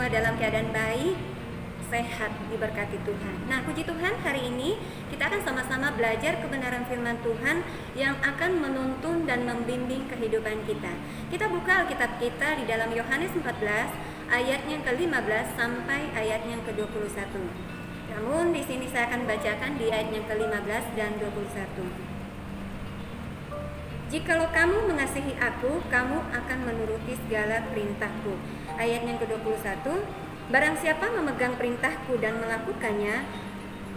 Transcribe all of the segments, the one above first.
semua dalam keadaan baik, sehat, diberkati Tuhan. Nah, puji Tuhan, hari ini kita akan sama-sama belajar kebenaran firman Tuhan yang akan menuntun dan membimbing kehidupan kita. Kita buka Alkitab kita di dalam Yohanes 14 ayatnya ke-15 sampai ayatnya ke-21. Namun di sini saya akan bacakan di ayat yang ke-15 dan 21. Jikalau kamu mengasihi aku, kamu akan menuruti segala perintahku. Ayat yang ke-21. Barang siapa memegang perintahku dan melakukannya,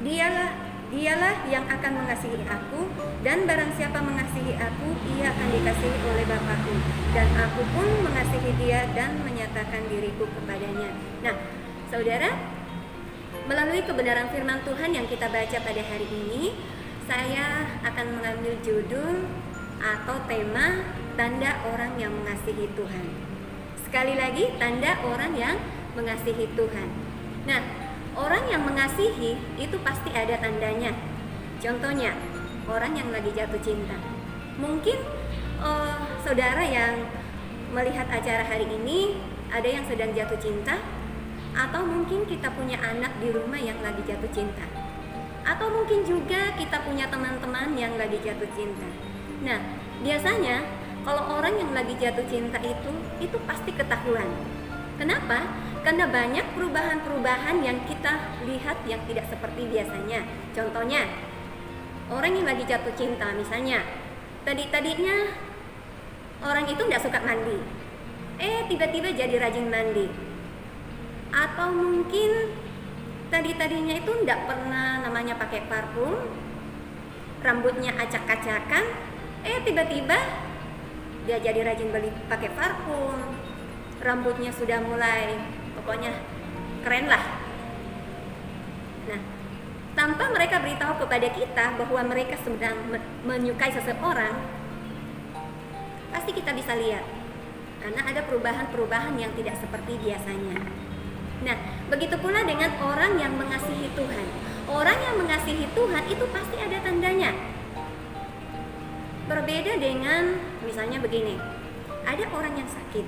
dialah yang akan mengasihi aku, dan barang siapa mengasihi aku, ia akan dikasihi oleh Bapa-Ku, dan aku pun mengasihi dia dan menyatakan diriku kepadanya. Nah, saudara, melalui kebenaran firman Tuhan yang kita baca pada hari ini, saya akan mengambil judul atau tema tanda orang yang mengasihi Tuhan. Sekali lagi, tanda orang yang mengasihi Tuhan. Nah, orang yang mengasihi itu pasti ada tandanya. Contohnya, orang yang lagi jatuh cinta. Mungkin saudara yang melihat acara hari ini ada yang sedang jatuh cinta, atau mungkin kita punya anak di rumah yang lagi jatuh cinta, atau mungkin juga kita punya teman-teman yang lagi jatuh cinta. Nah, biasanya kalau orang yang lagi jatuh cinta itu pasti ketahuan. Kenapa? Karena banyak perubahan-perubahan yang kita lihat yang tidak seperti biasanya. Contohnya, orang yang lagi jatuh cinta misalnya, tadinya orang itu tidak suka mandi, tiba-tiba jadi rajin mandi. Atau mungkin tadinya itu tidak pernah namanya pakai parfum, rambutnya acak-acakan, tiba-tiba dia jadi rajin beli pakai parfum, rambutnya sudah mulai pokoknya keren lah. Nah, tanpa mereka beritahu kepada kita bahwa mereka sedang menyukai seseorang, pasti kita bisa lihat karena ada perubahan-perubahan yang tidak seperti biasanya. Nah, begitu pula dengan orang yang mengasihi Tuhan. Orang yang mengasihi Tuhan itu pasti ada tandanya. Berbeda dengan misalnya begini, ada orang yang sakit,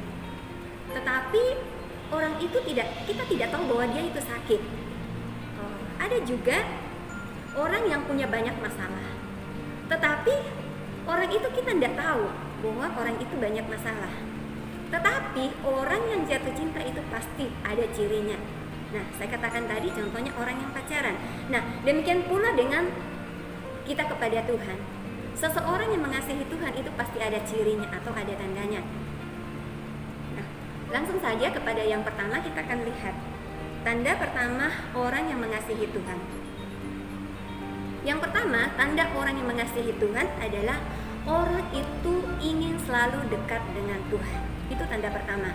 tetapi orang itu kita tidak tahu bahwa dia itu sakit. Ada juga orang yang punya banyak masalah, tetapi orang itu kita tidak tahu bahwa orang itu banyak masalah. Tetapi orang yang jatuh cinta itu pasti ada cirinya. Nah, saya katakan tadi contohnya orang yang pacaran. Nah, demikian pula dengan kita kepada Tuhan. Seseorang yang mengasihi Tuhan itu pasti ada cirinya atau ada tandanya. Nah, langsung saja kepada yang pertama kita akan lihat. Tanda pertama orang yang mengasihi Tuhan. Yang pertama, tanda orang yang mengasihi Tuhan adalah orang itu ingin selalu dekat dengan Tuhan. Itu tanda pertama.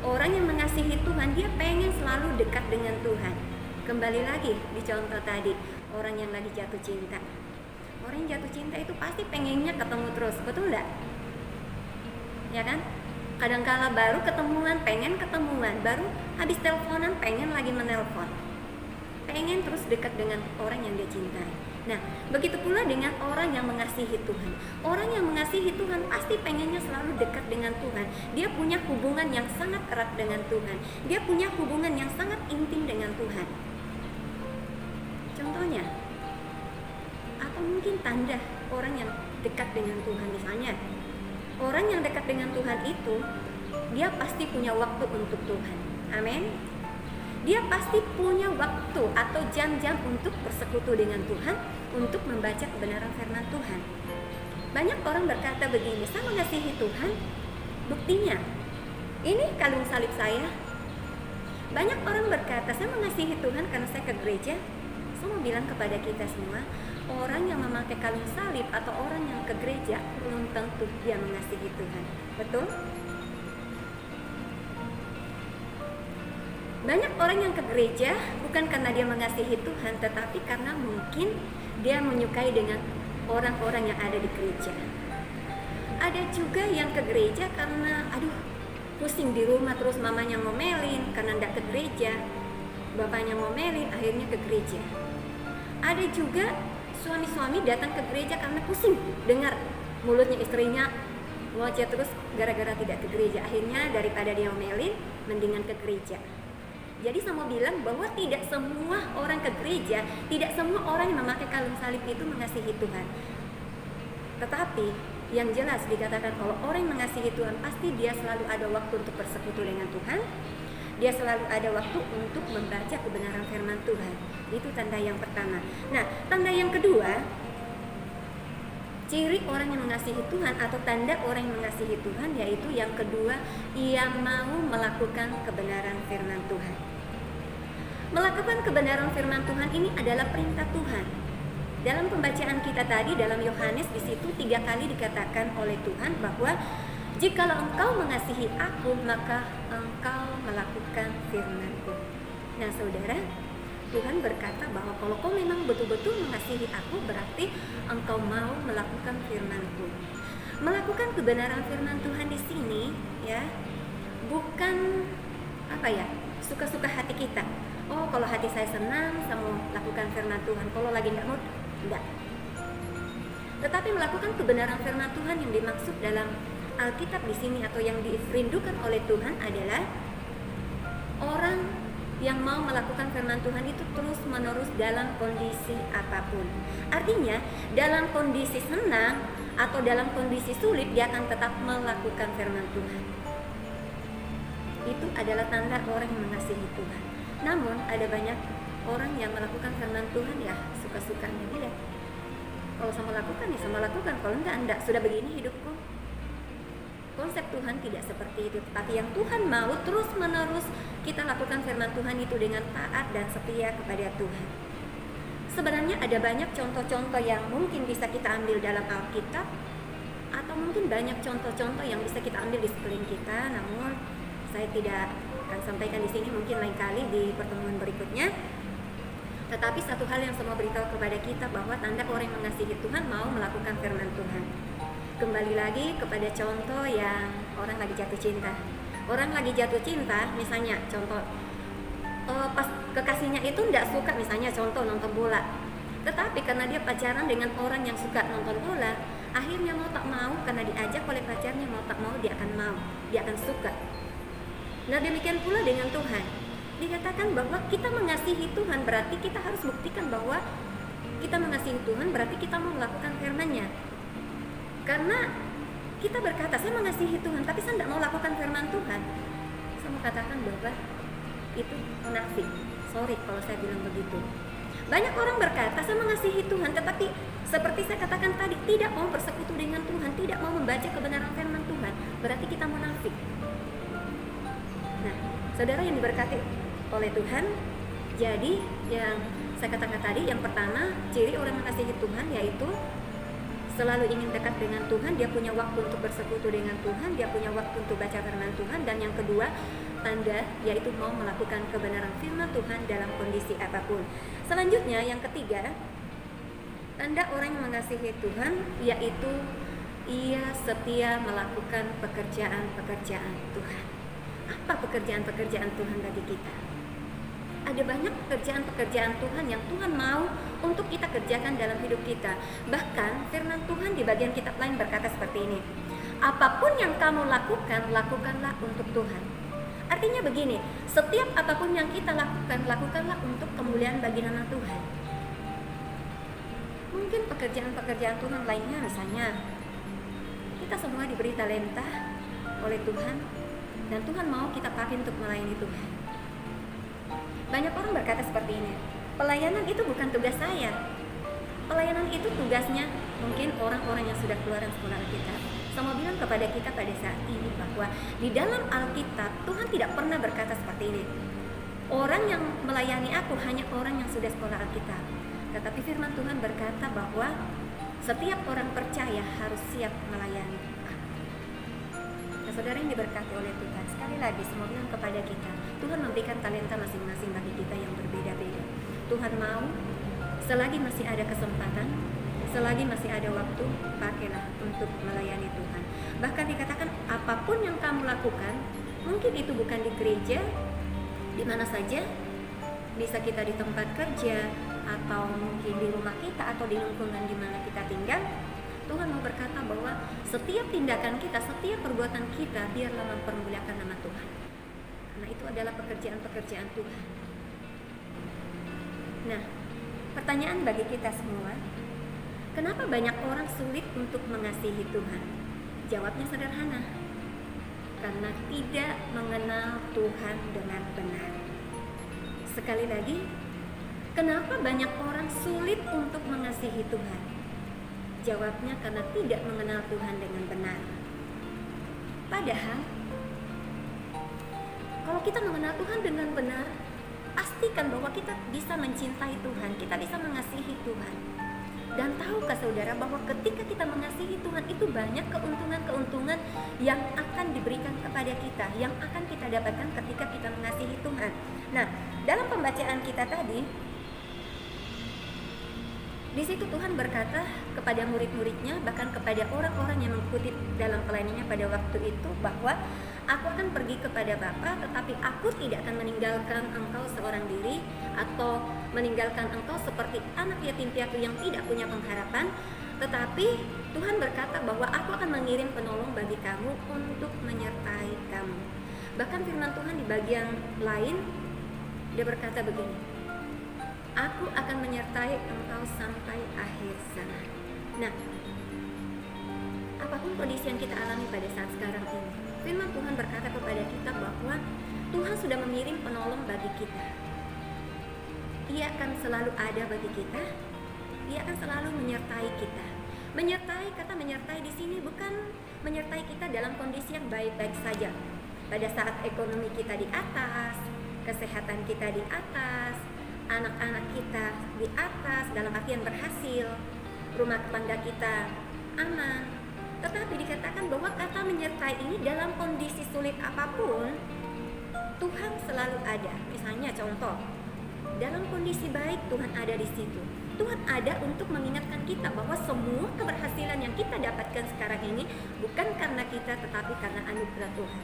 Orang yang mengasihi Tuhan, dia pengen selalu dekat dengan Tuhan. Kembali lagi di contoh tadi, orang yang lagi jatuh cinta. Orang yang jatuh cinta itu pasti pengennya ketemu terus, betul enggak? Ya kan? Kadangkala baru ketemuan, pengen ketemuan, baru habis teleponan pengen lagi menelpon. Pengen terus dekat dengan orang yang dia cintai. Nah, begitu pula dengan orang yang mengasihi Tuhan. Orang yang mengasihi Tuhan pasti pengennya selalu dekat dengan Tuhan. Dia punya hubungan yang sangat erat dengan Tuhan. Dia punya hubungan yang sangat intim dengan Tuhan. Contohnya, atau mungkin tanda orang yang dekat dengan Tuhan misalnya, orang yang dekat dengan Tuhan itu dia pasti punya waktu untuk Tuhan. Amin. Dia pasti punya waktu atau jam-jam untuk bersekutu dengan Tuhan, untuk membaca kebenaran firman Tuhan. Banyak orang berkata begini, saya mengasihi Tuhan, buktinya ini kalung salib saya. Banyak orang berkata, saya mengasihi Tuhan karena saya ke gereja. Saya mau bilang kepada kita semua, orang yang memakai kalung salib atau orang yang ke gereja belum tentu dia mengasihi Tuhan. Betul? Banyak orang yang ke gereja bukan karena dia mengasihi Tuhan, tetapi karena mungkin dia menyukai dengan orang-orang yang ada di gereja. Ada juga yang ke gereja karena pusing di rumah terus mamanya ngomelin karena tidak ke gereja, bapaknya ngomelin akhirnya ke gereja. Ada juga suami-suami datang ke gereja karena pusing dengar mulutnya istrinya ngoceh terus gara-gara tidak ke gereja, akhirnya daripada dia ngomelin mendingan ke gereja. Jadi saya mau bilang bahwa tidak semua orang ke gereja, tidak semua orang yang memakai kalung salib itu mengasihi Tuhan. Tetapi yang jelas dikatakan kalau orang yang mengasihi Tuhan pasti dia selalu ada waktu untuk bersekutu dengan Tuhan. Dia selalu ada waktu untuk membaca kebenaran firman Tuhan. Itu tanda yang pertama. Nah, tanda yang kedua, ciri orang yang mengasihi Tuhan atau tanda orang yang mengasihi Tuhan, yaitu yang kedua, ia mau melakukan kebenaran firman Tuhan. Melakukan kebenaran firman Tuhan ini adalah perintah Tuhan. Dalam pembacaan kita tadi dalam Yohanes, di situ 3 kali dikatakan oleh Tuhan bahwa jikalau engkau mengasihi aku, maka engkau melakukan firman-Ku. Nah, saudara, Tuhan berkata bahwa kalau kau memang betul-betul mengasihi aku, berarti engkau mau melakukan firman-Ku. Melakukan kebenaran firman Tuhan di sini, ya, bukan suka-suka hati kita. Oh, kalau hati saya senang, saya mau lakukan firman Tuhan. Kalau lagi nggak mau, enggak. Tetapi melakukan kebenaran firman Tuhan yang dimaksud dalam Alkitab di sini atau yang dirindukan oleh Tuhan adalah orang yang mau melakukan firman Tuhan itu terus-menerus dalam kondisi apapun. Artinya, dalam kondisi senang atau dalam kondisi sulit, dia akan tetap melakukan firman Tuhan. Itu adalah tanda orang yang mengasihi Tuhan. Namun, ada banyak orang yang melakukan firman Tuhan ya suka-sukanya dia. Kalau sama lakukan ya sama lakukan, kalau enggak, sudah begini hidupku. Konsep Tuhan tidak seperti itu, tapi yang Tuhan mau terus-menerus kita lakukan firman Tuhan itu dengan taat dan setia kepada Tuhan. Sebenarnya ada banyak contoh-contoh yang mungkin bisa kita ambil dalam Alkitab, atau mungkin banyak contoh-contoh yang bisa kita ambil di sekeliling kita, namun saya tidak akan sampaikan di sini, mungkin lain kali di pertemuan berikutnya. Tetapi satu hal yang saya mau beritahu kepada kita bahwa tanda orang yang mengasihi Tuhan mau melakukan firman Tuhan. Kembali lagi kepada contoh yang orang lagi jatuh cinta. Orang lagi jatuh cinta, misalnya contoh pas kekasihnya itu tidak suka, misalnya contoh nonton bola. Tetapi karena dia pacaran dengan orang yang suka nonton bola, akhirnya mau tak mau, karena diajak oleh pacarnya, mau tak mau dia akan suka. Nah, demikian pula dengan Tuhan. Dikatakan bahwa kita mengasihi Tuhan berarti kita harus buktikan bahwa kita mengasihi Tuhan berarti kita mau melakukan firman-Nya. Karena kita berkata, saya mengasihi Tuhan, tapi saya tidak mau lakukan firman Tuhan. Saya mau katakan bahwa itu munafik. Sorry kalau saya bilang begitu. Banyak orang berkata, saya mengasihi Tuhan, tetapi seperti saya katakan tadi, tidak mau bersekutu dengan Tuhan, tidak mau membaca kebenaran firman Tuhan. Berarti kita munafik. Nah, saudara yang diberkati oleh Tuhan, jadi yang saya katakan tadi, yang pertama, ciri orang mengasihi Tuhan yaitu selalu ingin dekat dengan Tuhan, dia punya waktu untuk bersekutu dengan Tuhan, dia punya waktu untuk baca firman Tuhan, dan yang kedua, tanda yaitu mau melakukan kebenaran firman Tuhan dalam kondisi apapun. Selanjutnya, yang ketiga, tanda orang yang mengasihi Tuhan yaitu ia setia melakukan pekerjaan-pekerjaan Tuhan. Apa pekerjaan-pekerjaan Tuhan bagi kita? Ada banyak pekerjaan-pekerjaan Tuhan yang Tuhan mau untuk kita kerjakan dalam hidup kita. Bahkan firman Tuhan di bagian kitab lain berkata seperti ini, apapun yang kamu lakukan, lakukanlah untuk Tuhan. Artinya begini, setiap apapun yang kita lakukan, lakukanlah untuk kemuliaan bagi nama Tuhan. Mungkin pekerjaan-pekerjaan Tuhan lainnya, misalnya kita semua diberi talenta oleh Tuhan, dan Tuhan mau kita pakai untuk melayani Tuhan. Banyak orang berkata seperti ini, pelayanan itu bukan tugas saya. Pelayanan itu tugasnya mungkin orang-orang yang sudah keluar dari sekolah Alkitab. Saya mau bilang kepada kita pada saat ini bahwa di dalam Alkitab Tuhan tidak pernah berkata seperti ini, orang yang melayani aku hanya orang yang sudah sekolah Alkitab. Tetapi firman Tuhan berkata bahwa setiap orang percaya harus siap melayani aku. Nah, saudara yang diberkati oleh Tuhan, sekali lagi saya mau bilang kepada kita, Tuhan memberikan talenta masing-masing bagi kita yang berbeda-beda. Tuhan mau selagi masih ada kesempatan, selagi masih ada waktu, pakailah untuk melayani Tuhan. Bahkan dikatakan apapun yang kamu lakukan, mungkin itu bukan di gereja, di mana saja, bisa kita di tempat kerja, atau mungkin di rumah kita, atau di lingkungan di mana kita tinggal. Tuhan mau berkata bahwa setiap tindakan kita, setiap perbuatan kita, biarlah mempermuliakan nama Tuhan. Karena karena itu adalah pekerjaan-pekerjaan Tuhan. Nah, pertanyaan bagi kita semua, kenapa banyak orang sulit untuk mengasihi Tuhan? Jawabnya sederhana, karena tidak mengenal Tuhan dengan benar. Sekali lagi, kenapa banyak orang sulit untuk mengasihi Tuhan? Jawabnya karena tidak mengenal Tuhan dengan benar. Padahal, kalau kita mengenal Tuhan dengan benar, pastikan bahwa kita bisa mencintai Tuhan, kita bisa mengasihi Tuhan. Dan tahukah saudara bahwa ketika kita mengasihi Tuhan itu banyak keuntungan-keuntungan yang akan diberikan kepada kita, yang akan kita dapatkan ketika kita mengasihi Tuhan. Nah, dalam pembacaan kita tadi, di situ Tuhan berkata kepada murid-muridnya, bahkan kepada orang-orang yang mengikuti dalam pelayanannya pada waktu itu, bahwa aku akan pergi kepada Bapa, tetapi aku tidak akan meninggalkan engkau seorang diri, atau meninggalkan engkau seperti anak yatim piatu yang tidak punya pengharapan. Tetapi Tuhan berkata bahwa aku akan mengirim penolong bagi kamu untuk menyertai kamu. Bahkan firman Tuhan di bagian lain, dia berkata begini, aku akan menyertai engkau sampai akhir zaman. Nah, apapun kondisi yang kita alami pada saat sekarang ini, firman Tuhan berkata kepada kita bahwa Tuhan sudah mengirim penolong bagi kita. Ia akan selalu ada bagi kita. Ia akan selalu menyertai kita. Kata menyertai di sini bukan menyertai kita dalam kondisi yang baik-baik saja. Pada saat ekonomi kita di atas, kesehatan kita di atas, anak-anak kita di atas dalam artian berhasil, rumah tangga kita aman. Tetapi dikatakan bahwa kata menyertai ini dalam kondisi sulit apapun, Tuhan selalu ada. Misalnya contoh, dalam kondisi baik Tuhan ada di situ. Tuhan ada untuk mengingatkan kita bahwa semua keberhasilan yang kita dapatkan sekarang ini bukan karena kita, tetapi karena anugerah Tuhan.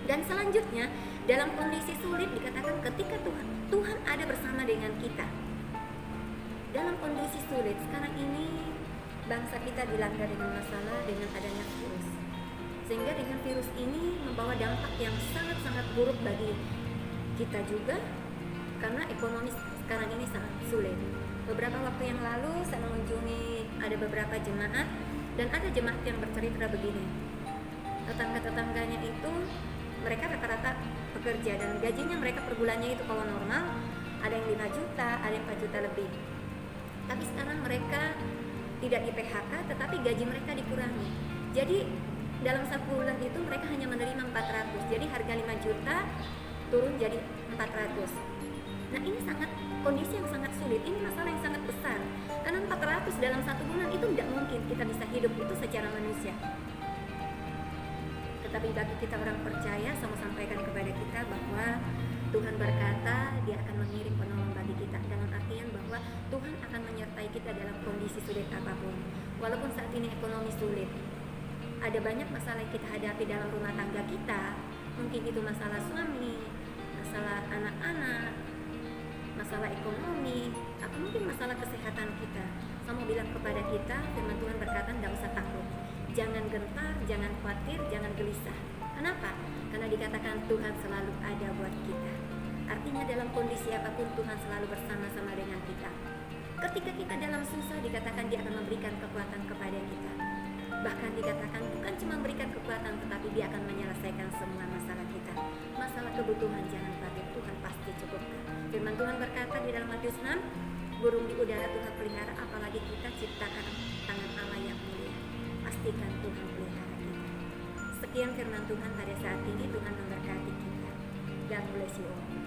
Dan selanjutnya, dalam kondisi sulit dikatakan ketika Tuhan ada bersama dengan kita. Dalam kondisi sulit sekarang ini, bangsa kita dilanda dengan masalah dengan adanya virus. Sehingga dengan virus ini membawa dampak yang sangat-sangat buruk bagi kita juga, karena ekonomi sekarang ini sangat sulit. Beberapa waktu yang lalu saya mengunjungi ada beberapa jemaat, dan ada jemaat yang bercerita begini. Tetangga-tetangganya itu mereka rata-rata bekerja dan gajinya mereka per bulannya itu kalau normal ada yang 5 juta, ada yang 4 juta lebih. Tapi sekarang mereka tidak di PHK, tetapi gaji mereka dikurangi. Jadi dalam 1 bulan itu mereka hanya menerima 400. Jadi harga 5 juta turun jadi 400. Nah, ini kondisi yang sangat sulit. Ini masalah yang sangat besar. Karena 400 dalam 1 bulan itu tidak mungkin kita bisa hidup itu secara manusia. Tetapi bagi kita orang percaya, saya mau sampaikan kepada kita bahwa Tuhan berkata Dia akan mengirim penolong bagi kita, dalam artian bahwa Tuhan akan menyertai kita dalam kondisi sulit apapun. Walaupun saat ini ekonomi sulit, ada banyak masalah yang kita hadapi dalam rumah tangga kita. Mungkin itu masalah suami, masalah anak-anak, masalah ekonomi, atau mungkin masalah kesehatan kita. Saya mau bilang kepada kita, firman Tuhan berkata, tidak usah takut, jangan gentar, jangan khawatir, jangan gelisah. Kenapa? Karena dikatakan Tuhan selalu ada buat kita. Artinya dalam kondisi apapun Tuhan selalu bersama-sama dengan kita. Ketika kita dalam susah, dikatakan Dia akan memberikan kekuatan kepada kita. Bahkan dikatakan bukan cuma memberikan kekuatan, tetapi Dia akan menyelesaikan semua masalah kita. Masalah kebutuhan jangan khawatir, Tuhan pasti cukupkan. Firman Tuhan berkata di dalam Matius 6, burung di udara Tuhan pelihara, apalagi kita ciptaan tangan Allah yang mulia. Pastikan Tuhan pelihara kita. Sekian firman Tuhan pada saat ini. Tuhan memberkati kita. God bless you all.